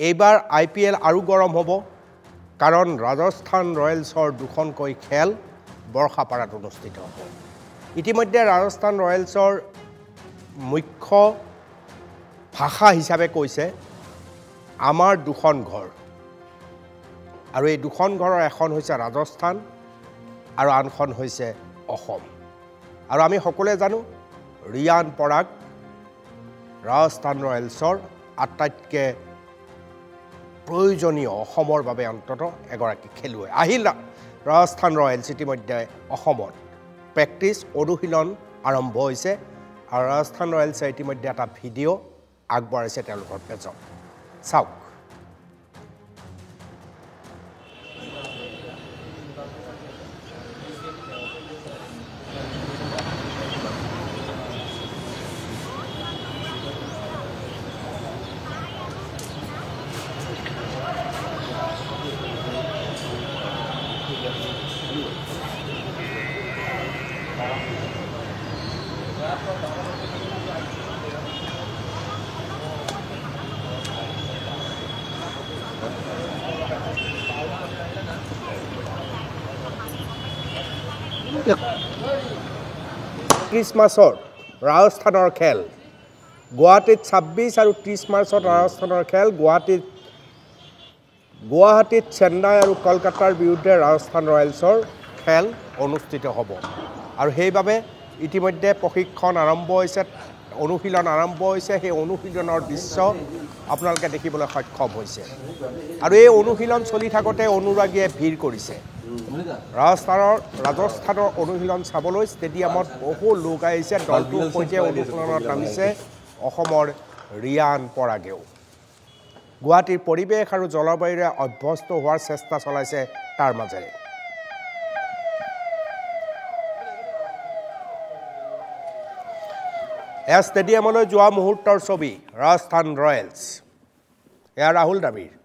এইবাৰ IPL আৰু গৰম হ'ব কাৰণ ৰাজস্থান ৰয়েলছৰ দুখনকৈ খেল বৰ্ষাপাৰাত অনুষ্ঠিত হ'ব ইতিমধ্যে ৰাজস্থান ৰয়েলছৰ মুখ্য ভাষা হিচাপে কৈছে আমাৰ দুখন ঘৰ আৰু এই দুখন ঘৰৰ এখন হৈছে ৰাজস্থান আৰু আনখন হৈছে অসম আৰু আমি সকলোৱে জানো ৰিয়ান পৰাগ ৰাজস্থান ৰয়েলছৰ আটাইতকৈ প্ৰয়োজনীয় অসমৰ বাবে অন্তত এগৰাকী খেলুৱৈ আহিল ৰাজস্থান ৰয়েলছ ইতিমধ্যে অসমত প্ৰেক্টিছ অনুশীলন আৰম্ভ হৈছে আৰু ৰাজস্থান ৰয়েলছে ইতিমধ্যে এটা ভিডিঅ' আগবঢ়াইছে তেওঁলোকৰ পেজত চাওক মাৰ্চত ৰাজস্থানৰ খেল গুৱাহাটীত 26 আৰু 30 মাৰ্চত ৰাজস্থানৰ খেল গুৱাহাটীত চেন্নাই আৰু কলকাতাৰ বিৰুদ্ধে ৰাজস্থান ৰয়েলছৰ খেল অনুষ্ঠিত হ'ব আৰু সেইবাবে ইতিমধ্যে প্ৰশিক্ষণ আৰম্ভ হৈছে অনুশীলন আৰম্ভ হৈছে সেই অনুশীলনৰ দৃশ্য আপোনালোকে দেখিবলৈ সক্ষম হৈছে আৰু এই অনুশীলন চলি থাকোঁতে অনুৰাগীয়ে ভিৰ কৰিছে ৰাজস্থানৰ অনুশীলন চাবলৈ ষ্টেডিয়ামত বহু লোক আহিছে দলটোৰ সৈতে অনুশীলনত নামিছে অসমৰ ৰিয়ান পৰাগেও গুৱাহাটীৰ পৰিৱেশ আৰু জলবায়ুৰে অভ্যস্ত হোৱাৰ চেষ্টা চলাইছে তাৰ মাজেৰে এয়া ষ্টেডিয়ামলৈ যোৱা মুহূৰ্তৰ ছবি ৰাজস্থান ৰয়েলছ এয়া ৰাহুল দ্ৰাবিড়